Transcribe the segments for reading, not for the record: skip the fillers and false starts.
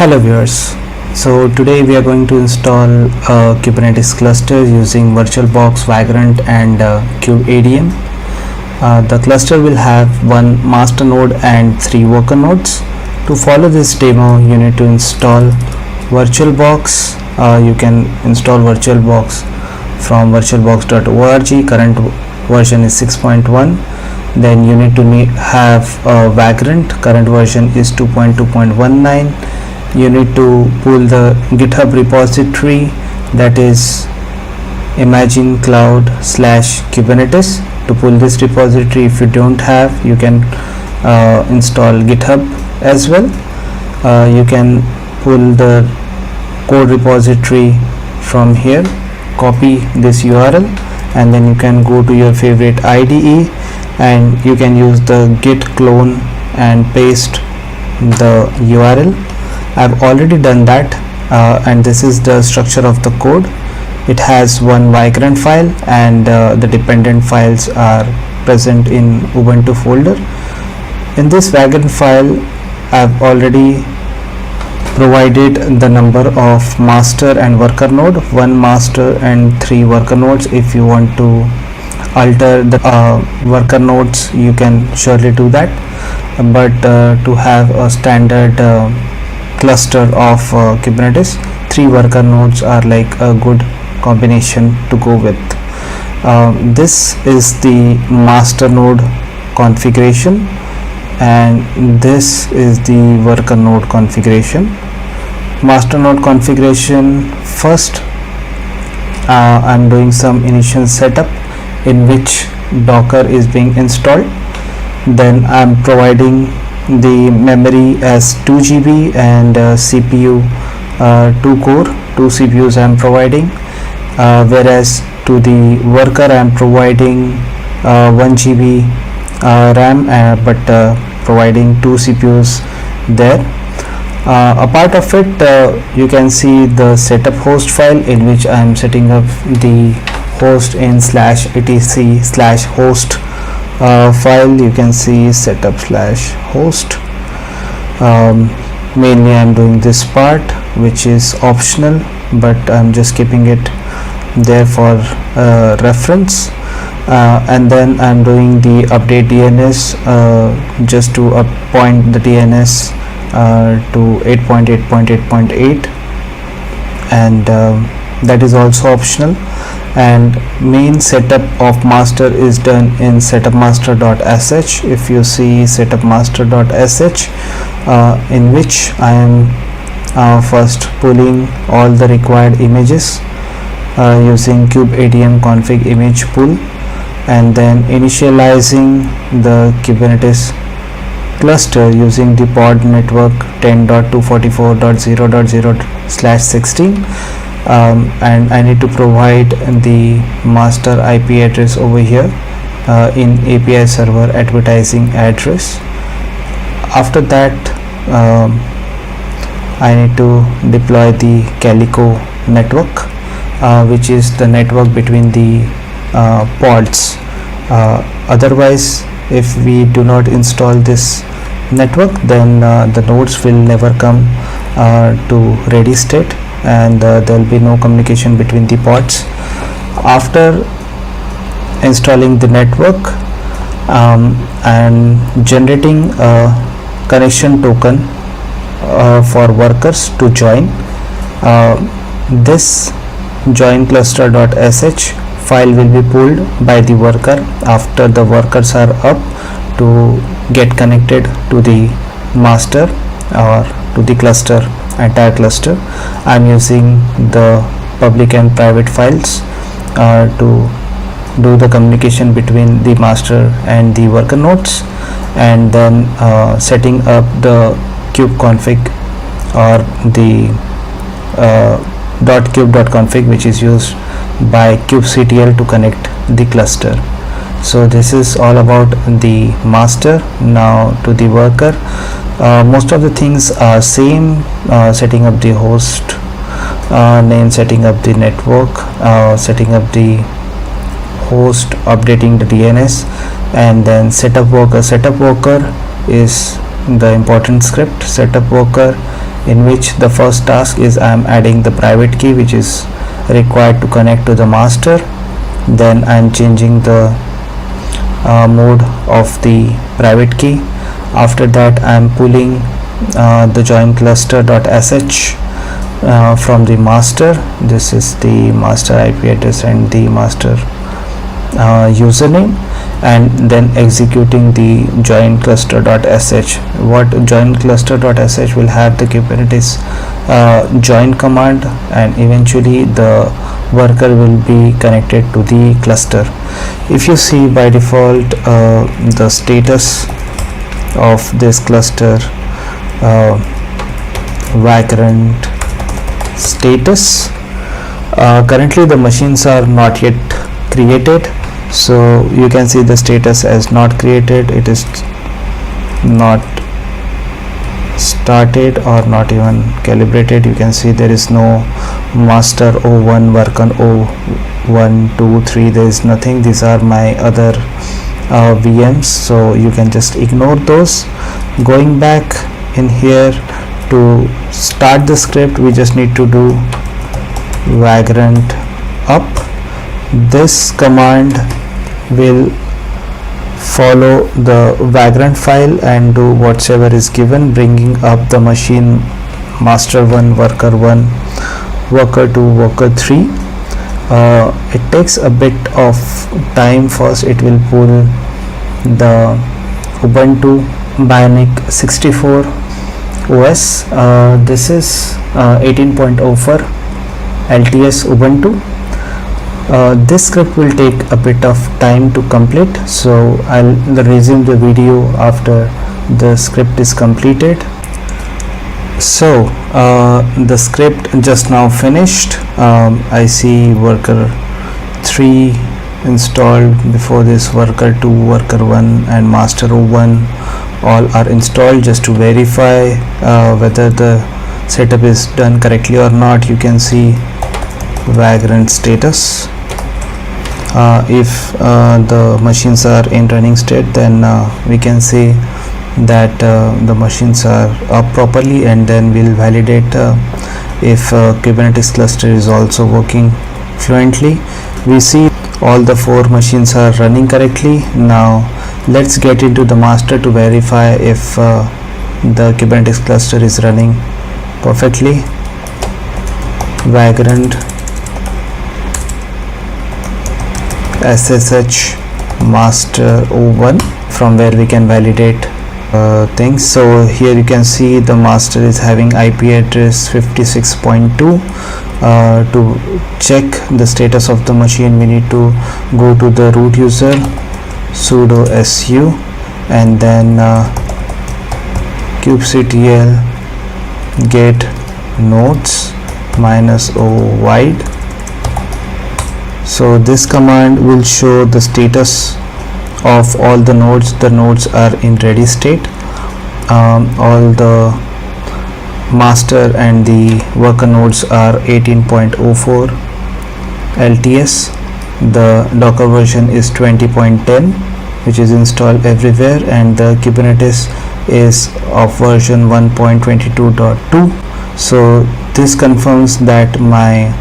Hello viewers. So today we are going to install a Kubernetes cluster using VirtualBox, Vagrant and Kubeadm. The cluster will have one master node and 3 worker nodes. To follow this demo, you need to install VirtualBox. You can install VirtualBox from virtualbox.org. Current version is 6.1. Then you need to have Vagrant. Current version is 2.2.19. You need to pull the GitHub repository, that is xCloud/Kubernetes. To pull this repository, if you don't have, you can install GitHub as well. You can pull the code repository from here, copy this URL, and then you can go to your favorite IDE and you can use the git clone and paste the URL. I've already done that, and this is the structure of the code. It has one Vagrant file and the dependent files are present in Ubuntu folder. In this Vagrant file, I've already provided the number of master and worker node, 1 master and 3 worker nodes. If you want to alter the worker nodes, you can surely do that, but to have a standard cluster of Kubernetes, 3 worker nodes are like a good combination to go with. This is the master node configuration and this is the worker node configuration. Master node configuration, first I'm doing some initial setup in which Docker is being installed. Then I'm providing the memory as 2 GB and CPU 2 core, 2 CPUs I am providing, whereas to the worker I am providing 1 GB RAM, but providing 2 CPUs there. A part of it, you can see the setup host file in which I am setting up the host in /etc/host file. You can see setup/host. Mainly I'm doing this part, which is optional, but I'm just keeping it there for reference. And then I'm doing the update DNS just to point the DNS to 8.8.8.8, and that is also optional. And main setup of master is done in setupmaster.sh. If you see setupmaster.sh, in which I am first pulling all the required images using Kubeadm config image pull, and then initializing the Kubernetes cluster using the pod network 10.244.0.0/16. And I need to provide the master IP address over here in API server advertising address. After that, I need to deploy the Calico network, which is the network between the pods. Otherwise, if we do not install this network, then the nodes will never come to ready state, and there will be no communication between the pods. After installing the network and generating a connection token for workers to join, this join cluster.sh file will be pulled by the worker after the workers are up to get connected to the master or to the cluster, entire cluster. I'm using the public and private files to do the communication between the master and the worker nodes, and then setting up the kubeconfig or the .kube.config, which is used by kubectl to connect the cluster. So this is all about the master. Now to the worker, most of the things are same. Setting up the host name, setting up the network, setting up the host, updating the DNS, and then setup worker. Setup worker is the important script. Setup worker in which the first task is I am adding the private key which is required to connect to the master. Then I am changing the mode of the private key. After that I am pulling the join cluster.sh from the master. This is the master IP address and the master username, and then executing the join cluster.sh. What join cluster.sh will have the Kubernetes join command, and eventually the worker will be connected to the cluster. If you see, by default the status of this cluster, Vagrant status, currently the machines are not yet created, so you can see the status as not created. It is not started or not even calibrated. You can see there is no master 01, worker 01, 2, 3. there is nothing. These are my other VMs, so you can just ignore those. Going back in here to start the script, we just need to do vagrant up. This command will follow the vagrant file and do whatsoever is given, bringing up the machine master 1, worker 1, worker 2, worker 3. It takes a bit of time. First it will pull the Ubuntu Bionic 64 OS. This is 18.04 LTS Ubuntu. This script will take a bit of time to complete, so I'll resume the video after the script is completed. So the script just now finished. I see worker 3 installed. Before this, worker 2, worker 1 and master 01 all are installed, just to verify whether the setup is done correctly or not. You can see vagrant status. If the machines are in running state, then we can see that the machines are up properly, and then we'll validate if Kubernetes cluster is also working fluently. We see all the 4 machines are running correctly. Now let's get into the master to verify if the Kubernetes cluster is running perfectly. Vagrant SSH master 01, from where we can validate things. So here you can see the master is having IP address 56.2. To check the status of the machine, we need to go to the root user, sudo su, and then kubectl get nodes -o wide. So this command will show the status of all the nodes. The nodes are in ready state. All the master and the worker nodes are 18.04 LTS. The Docker version is 20.10, which is installed everywhere, and the Kubernetes is of version 1.22.2. so this confirms that my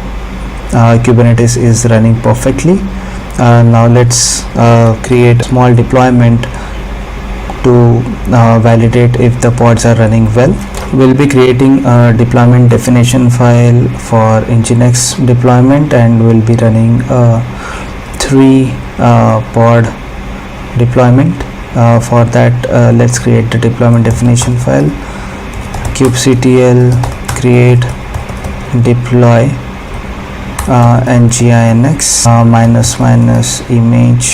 Kubernetes is running perfectly. Now let's create a small deployment to validate if the pods are running well. We'll be creating a deployment definition file for Nginx deployment, and we'll be running a 3 pod deployment. For that, let's create the deployment definition file. kubectl create deploy nginx -image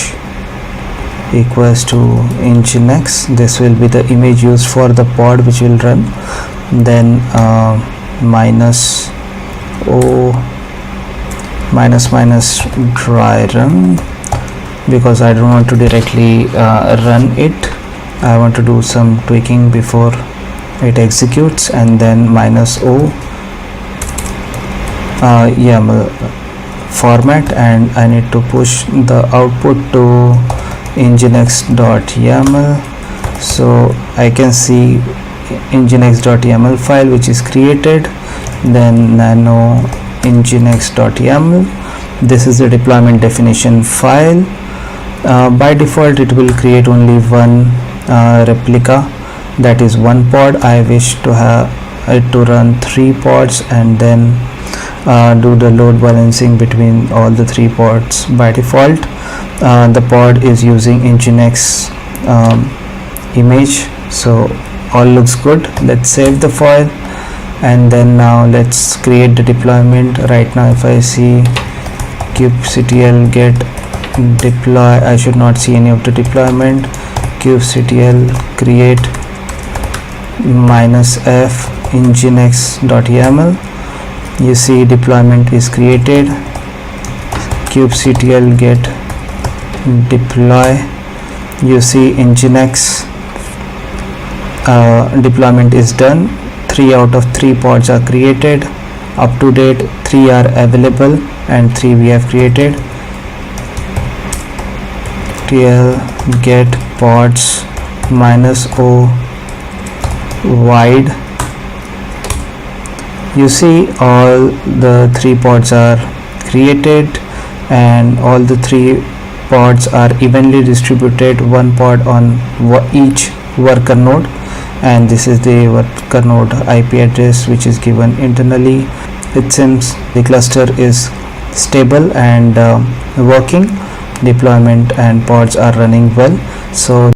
equals to nginx. This will be the image used for the pod which will run. Then -dry run, because I don't want to directly run it. I want to do some tweaking before it executes. And then -o YAML format, and I need to push the output to nginx.yaml. so I can see nginx.yaml file which is created, then nano nginx.yaml. This is the deployment definition file. By default it will create only one replica, that is one pod. I wish to have it to run 3 pods and then do the load balancing between all the 3 pods. By default the pod is using nginx image, so all looks good. Let's save the file and then now let's create the deployment. Right now if I see kubectl get deploy, I should not see any of the deployment. kubectl create -f nginx.yaml, you see deployment is created. kubectl get deploy, you see nginx deployment is done. 3 out of 3 pods are created, up to date 3 are available and 3 we have created. Get pods -o wide, you see all the 3 pods are created and all the 3 pods are evenly distributed, 1 pod on each worker node, and this is the worker node IP address which is given internally. It seems the cluster is stable and working. Deployment and pods are running well. So